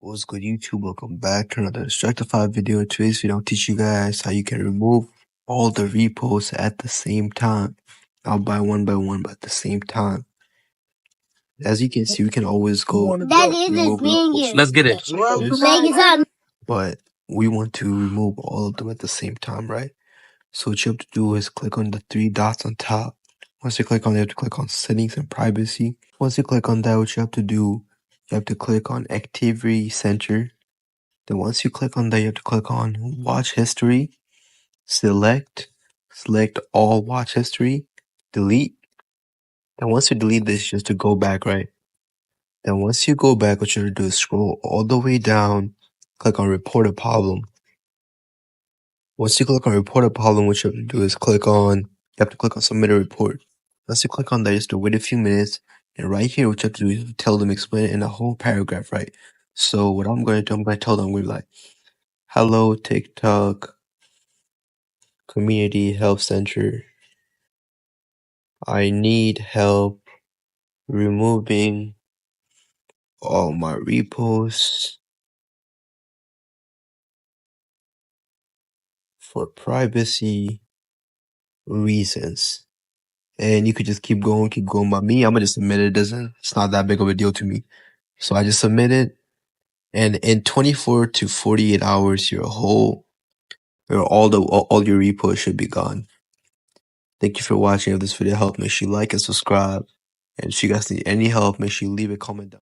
What's good, YouTube? Welcome back to another Instructified video. In today's video, I'll teach you guys how you can remove all the reposts at the same time. Not by one, but at the same time. As you can see, we can always go remove reposts. Let's get it. But we want to remove all of them at the same time, right? So what you have to do is click on the three dots on top. Once you click on it, you have to click on Settings and Privacy. Once you click on that, what you have to do, you have to click on Activity Center. Then once you click on that, you have to click on Watch History, select all watch history, delete. Then once you delete this, just to go back, right? Then once you go back, what you have to do is scroll all the way down, click on Report a Problem. Once you click on Report a Problem, what you have to do is you have to click on Submit a Report. Once you click on that, you have to wait a few minutes. And right here, what you have to do is tell them, explain it in a whole paragraph, right? So what I'm going to do, I'm going to tell them, we're like, hello, TikTok Community Help Center. I need help removing all my reposts for privacy reasons. And you could just keep going by me. I'm gonna just submit it. It's not that big of a deal to me. So I just submit it, and in 24 to 48 hours, all your reposts should be gone. Thank you for watching. If this video helped, make sure you like and subscribe. And if you guys need any help, make sure you leave a comment down.